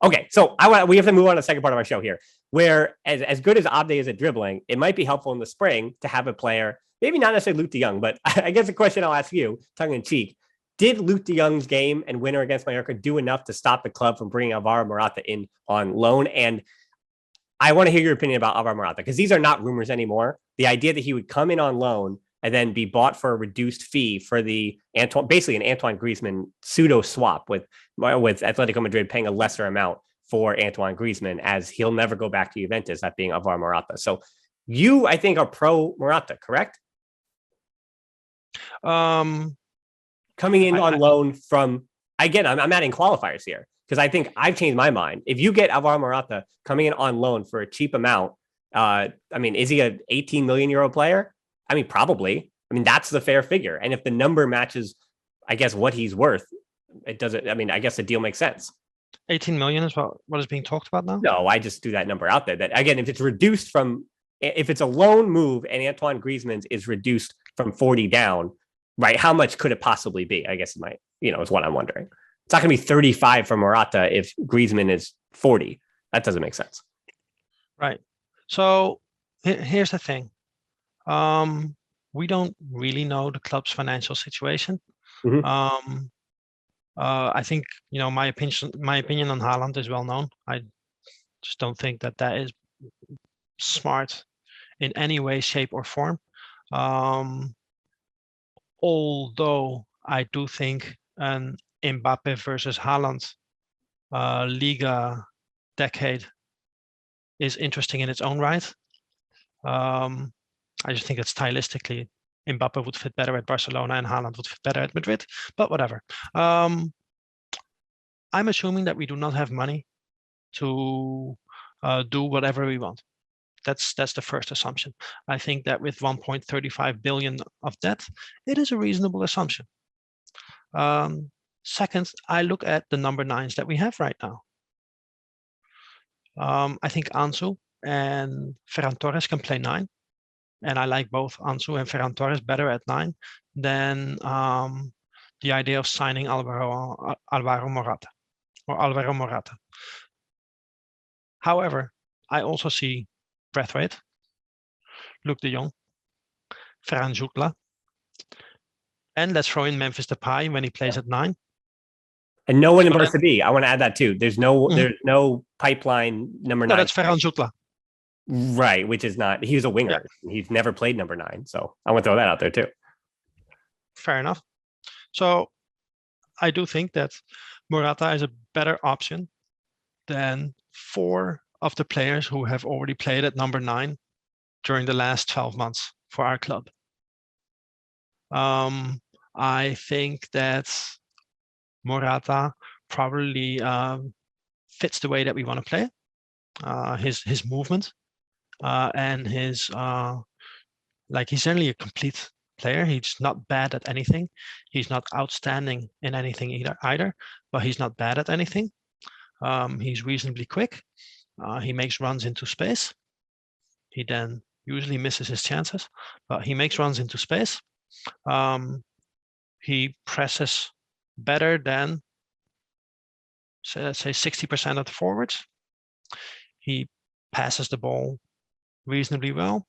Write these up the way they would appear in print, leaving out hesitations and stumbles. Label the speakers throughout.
Speaker 1: Okay, so we have to move on to the second part of our show here, where as good as Abde is at dribbling, it might be helpful in the spring to have a player, maybe not necessarily Luke de Jong, but I guess the question I'll ask you, tongue in cheek, did Luke de Jong's game and winner against Mallorca do enough to stop the club from bringing Alvaro Morata in on loan? And I want to hear your opinion about Alvaro Morata, because these are not rumors anymore. The idea that he would come in on loan and then be bought for a reduced fee for basically an Antoine Griezmann pseudo swap with Atletico Madrid paying a lesser amount for Antoine Griezmann, as he'll never go back to Juventus, that being Alvaro Morata. So you, I think, are pro Morata, correct? Coming in on loan from, again, I'm adding qualifiers here, because I think I've changed my mind. If you get Alvaro Morata coming in on loan for a cheap amount, is he an 18 million euro player? Probably. That's the fair figure. And if the number matches, I guess, what he's worth, it doesn't, I guess the deal makes sense.
Speaker 2: 18 million is what is being talked about now?
Speaker 1: No, I just threw that number out there. That, again, if it's a loan move and Antoine Griezmann's is reduced from 40 down, right, how much could it possibly be? I guess is what I'm wondering. It's not going to be 35 for Morata if Griezmann is 40. That doesn't make sense.
Speaker 2: Right. So here's the thing. We don't really know the club's financial situation. Mm-hmm. I think, my opinion on Haaland is well known. I just don't think that is smart in any way, shape, or form. Although I do think an Mbappe versus Haaland Liga decade is interesting in its own right. I just think that stylistically, Mbappe would fit better at Barcelona and Haaland would fit better at Madrid, but whatever. I'm assuming that we do not have money to do whatever we want. That's the first assumption. I think that with 1.35 billion of debt, it is a reasonable assumption. Second, I look at the number 9s that we have right now. I think Ansu and Ferran Torres can play 9. And I like both Ansu and Ferran Torres better at 9 than the idea of signing Alvaro Morata. However, I also see Braithwaite, Luke de Jong, Ferran Jutgla, and let's throw in Memphis Depay when he plays at 9.
Speaker 1: And no one in Barca B. I want to add that too. There's no pipeline number 9.
Speaker 2: No, that's Ferran Jutgla.
Speaker 1: Right, which is not, he's a winger. Yeah. He's never played number 9. So I want to throw that out there too.
Speaker 2: Fair enough. So I do think that Morata is a better option than 4 of the players who have already played at number 9 during the last 12 months for our club. I think that Morata probably fits the way that we want to play. His movement and his he's generally a complete player. He's not bad at anything. He's not outstanding in anything either, but he's not bad at anything. He's reasonably quick. He makes runs into space. He then usually misses his chances, but he makes runs into space. He presses better than, let's say, 60% of the forwards. He passes the ball reasonably well.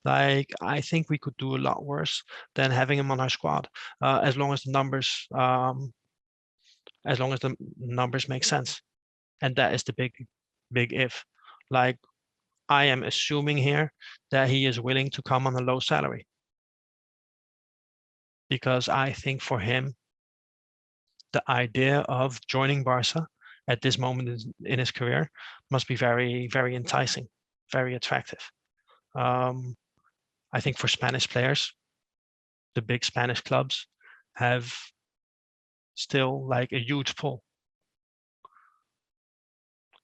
Speaker 2: I think we could do a lot worse than having him on our squad, as long as the numbers make sense. And that is the big if. I am assuming here that he is willing to come on a low salary, because I think for him, the idea of joining Barca at this moment in his career must be very, very enticing, very attractive. I think for Spanish players, the big Spanish clubs have still a huge pull.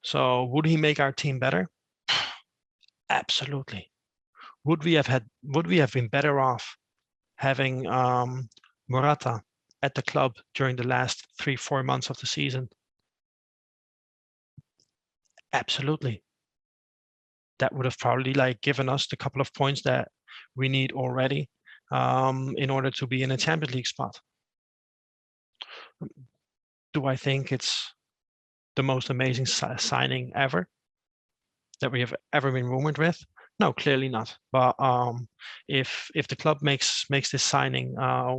Speaker 2: So would he make our team better? Absolutely. Would we have been better off having Morata at the club during the last 3-4 months of the season? Absolutely. That would have probably given us the couple of points that we need already in order to be in a Champions League spot. Do I think it's the most amazing signing ever that we have ever been rumored with? No, clearly not. But if the club makes this signing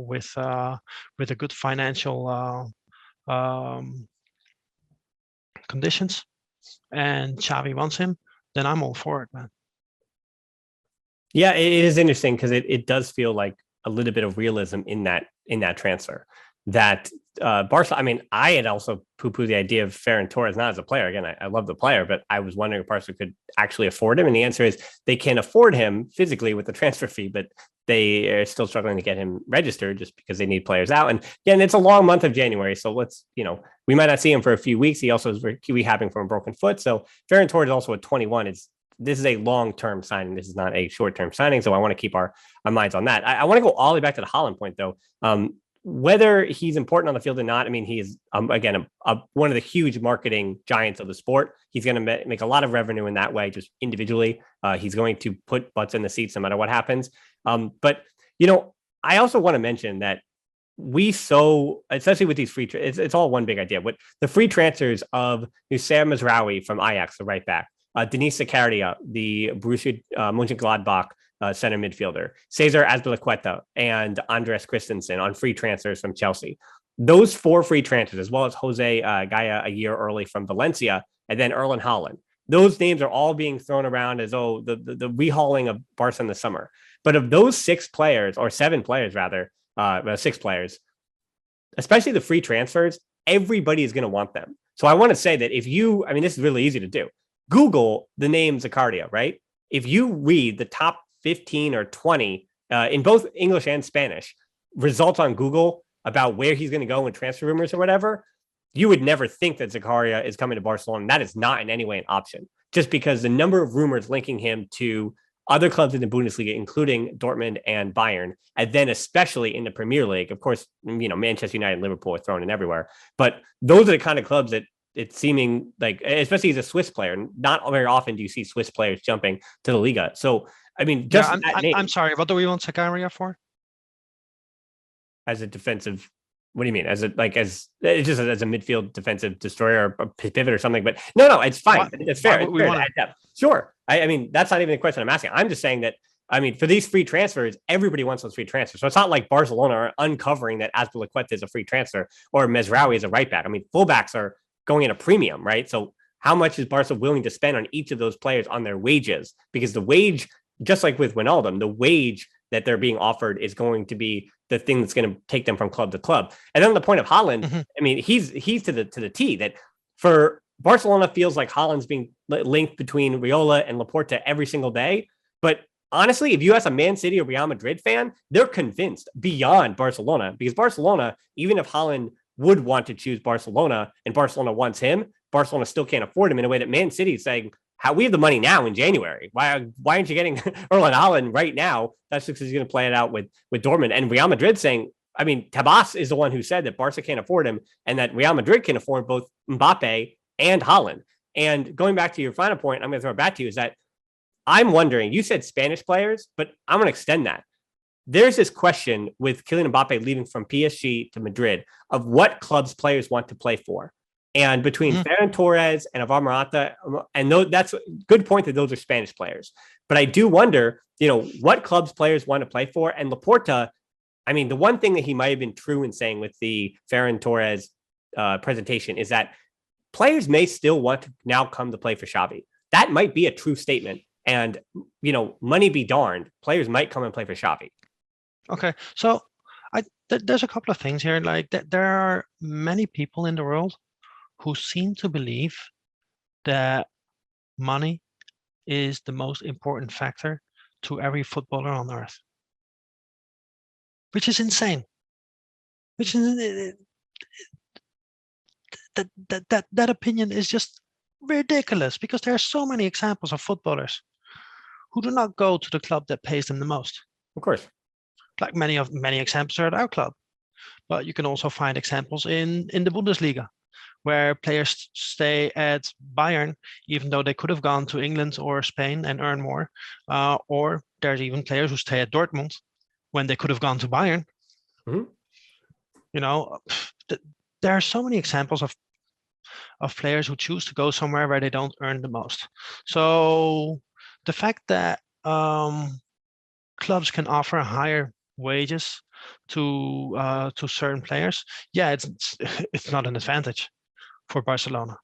Speaker 2: with a good financial conditions, and Xavi wants him, then I'm all for it, man.
Speaker 1: Yeah, it is interesting because it does feel like a little bit of realism in that transfer. That Barca, I mean, I had also poo-pooed the idea of Ferran Torres, not as a player. Again, I love the player, but I was wondering if Barca could actually afford him. And the answer is they can afford him physically with the transfer fee, but they are still struggling to get him registered just because they need players out. And again, it's a long month of January. So we might not see him for a few weeks. He also is rehabbing from a broken foot. So Ferran Torres is also at 21. This is a long-term signing. This is not a short-term signing. So I want to keep our minds on that. I want to go all the way back to the Haaland point, though. Whether he's important on the field or not, I mean, he is, again, one of the huge marketing giants of the sport. He's going to make a lot of revenue in that way, just individually. He's going to put butts in the seats no matter what happens. But, I also want to mention that especially with these free, it's all one big idea. But the free transfers of Nusayr Mazraoui from Ajax, the right back, Denis Zakaria, the Borussia Mönchengladbach center midfielder, Cesar Azpilicueta, and Andres Christensen on free transfers from Chelsea. Those 4 free transfers, as well as Jose Gaia a year early from Valencia, and then Erling Haaland. Those names are all being thrown around as, the rehauling of Barca in the summer. But of those 6 players, or 7 players rather, 6 players, especially the free transfers, everybody is going to want them. So I want to say that this is really easy to do. Google the name Zakaria, right? If you read the top 15 or 20 in both English and Spanish results on Google about where he's going to go in transfer rumors or whatever, you would never think that Zakaria is coming to Barcelona. That is not in any way an option, just because the number of rumors linking him to other clubs in the Bundesliga, including Dortmund and Bayern, and then especially in the Premier League. Of course, Manchester United and Liverpool are thrown in everywhere, but those are the kind of clubs that it's seeming like, especially as a Swiss player, not very often do you see Swiss players jumping to the Liga. So, I mean, just
Speaker 2: I'm sorry, what do we want Zakaria for?
Speaker 1: As a defensive, what do you mean? As a midfield defensive destroyer or pivot or something? But no, it's fine. It's fair. Sure. I mean, that's not even the question I'm asking. I'm just saying that, I mean, for these free transfers, everybody wants those free transfers. So it's not like Barcelona are uncovering that Azpilicueta is a free transfer or Mazraoui is a right back. I mean, fullbacks are going at a premium, right? So how much is Barca willing to spend on each of those players on their wages? Because the wage, just like with Wijnaldum, the wage that they're being offered is going to be the thing that's going to take them from club to club. And then the point of Haaland, I mean, he's to the T that for Barcelona feels like Haaland's being linked between Riola and Laporta every single day. But honestly, if you ask a Man City or Real Madrid fan, they're convinced beyond Barcelona, because Barcelona, even if Haaland would want to choose Barcelona and Barcelona wants him, Barcelona still can't afford him in a way that Man City is saying, how we have the money now in January. Why aren't you getting Erling Haaland right now? That's because he's going to play it out with Dortmund. And Real Madrid saying, I mean, Tebas is the one who said that Barca can't afford him and that Real Madrid can afford both Mbappe and Haaland. And going back to your final point, I'm going to throw it back to you, is that I'm wondering, you said Spanish players, but I'm going to extend that. There's this question with Kylian Mbappe leaving from PSG to Madrid of what clubs players want to play for. And between Ferran Torres and Alvaro Morata, and that's a good point that those are Spanish players. But I do wonder, what clubs players want to play for. And Laporta, I mean, the one thing that he might have been true in saying with the Ferran Torres presentation is that players may still want to now come to play for Xavi. That might be a true statement. And, money be darned, players might come and play for Xavi.
Speaker 2: Okay, so there's a couple of things here. Like there are many people in the world who seem to believe that money is the most important factor to every footballer on earth, which is insane. Which is that opinion is just ridiculous, because there are so many examples of footballers who do not go to the club that pays them the most.
Speaker 1: Of course.
Speaker 2: Like many examples are at our club, but you can also find examples in the Bundesliga, where players stay at Bayern, even though they could have gone to England or Spain and earn more. Or there's even players who stay at Dortmund when they could have gone to Bayern. There are so many examples of of players who choose to go somewhere where they don't earn the most. So the fact that clubs can offer higher wages to certain players, yeah, it's not an advantage for Barcelona.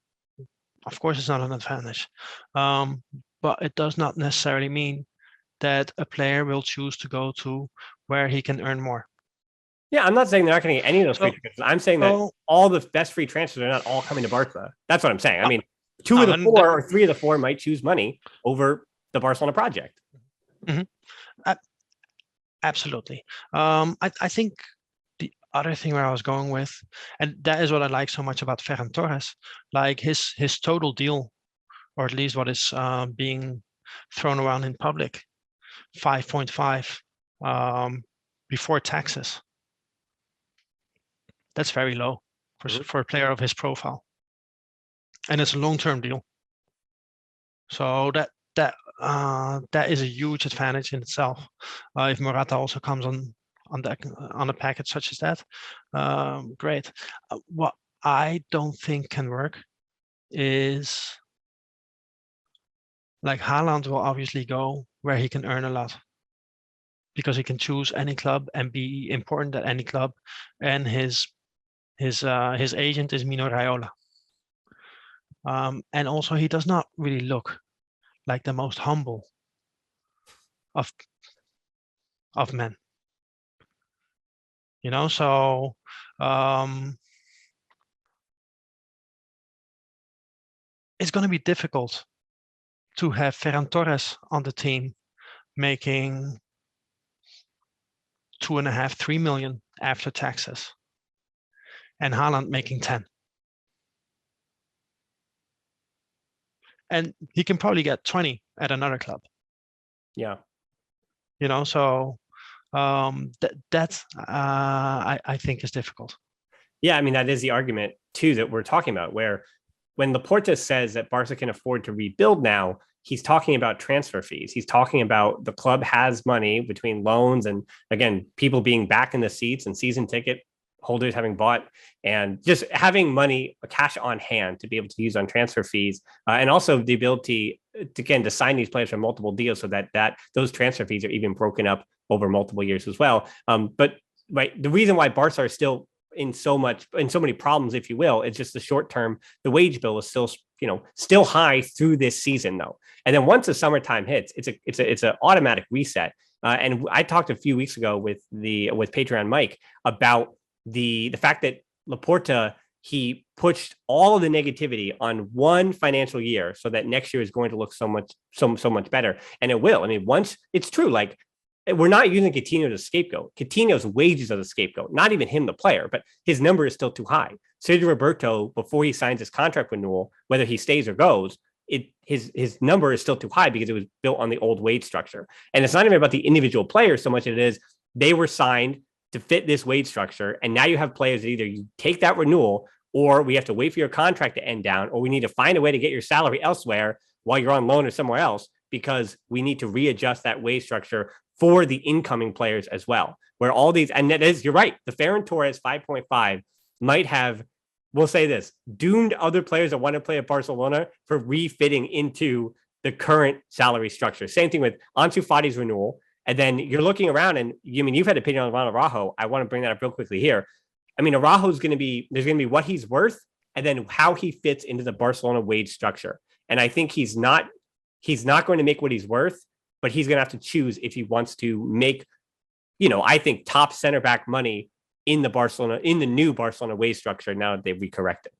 Speaker 2: Of course, it's not an advantage, but it does not necessarily mean that a player will choose to go to where he can earn more.
Speaker 1: Yeah, I'm not saying they're not going to get any of those free transfers. I'm saying that all the best free transfers are not all coming to Barca. That's what I'm saying. I mean, 2 of the 4 or 3 of the 4 might choose money over the Barcelona project.
Speaker 2: Mm-hmm. Absolutely. I think the other thing where I was going with, and that is what I like so much about Ferran Torres, like his total deal, or at least what is being thrown around in public, 5.5 before taxes. That's very low for a player of his profile, and it's a long-term deal. So that is a huge advantage in itself. If Morata also comes on a package such as that, great. What I don't think can work is, like, Haaland will obviously go where he can earn a lot, because he can choose any club and be important at any club, and his agent is Mino Raiola. And also, he does not really look like the most humble of men. So it's going to be difficult to have Ferran Torres on the team making 2.5, 3 million after taxes, and Haaland making 10. And he can probably get 20 at another club.
Speaker 1: Yeah.
Speaker 2: So that's I think is difficult.
Speaker 1: Yeah, I mean, that is the argument too that we're talking about, where when Laporta says that Barca can afford to rebuild now, he's talking about transfer fees. He's talking about the club has money between loans and, again, people being back in the seats and season ticket holders having bought, and just having money, cash on hand to be able to use on transfer fees, and also the ability to sign these players for multiple deals, so that those transfer fees are even broken up over multiple years as well. But right, the reason why Barca are still in so many problems, if you will, it's just the short term. The wage bill is still high through this season, though, and then once the summertime hits, it's an automatic reset. And I talked a few weeks ago with Patreon Mike about the fact that Laporta, he pushed all of the negativity on one financial year, so that next year is going to look so much better, and it will. I mean, once it's true, like, we're not using Coutinho as a scapegoat. Coutinho's wages as a scapegoat, not even him, the player, but his number is still too high. Sergio Roberto, before he signs his contract renewal, whether he stays or goes, his number is still too high because it was built on the old wage structure. And it's not even about the individual players so much as it is they were signed to fit this wage structure. And now you have players that either you take that renewal, or we have to wait for your contract to end down, or we need to find a way to get your salary elsewhere while you're on loan or somewhere else, because we need to readjust that wage structure for the incoming players as well. Where all these, and that is, you're right, the Ferran Torres 5.5 might have, we'll say this, doomed other players that want to play at Barcelona for refitting into the current salary structure. Same thing with Ansu Fati's renewal. And then you're looking around, and you've had an opinion on Ronald Araujo. I want to bring that up real quickly here. I mean, Araujo's there's going to be what he's worth, and then how he fits into the Barcelona wage structure. And I think he's not going to make what he's worth, but he's going to have to choose if he wants to make, I think, top center back money in the new Barcelona wage structure now that they've recorrected.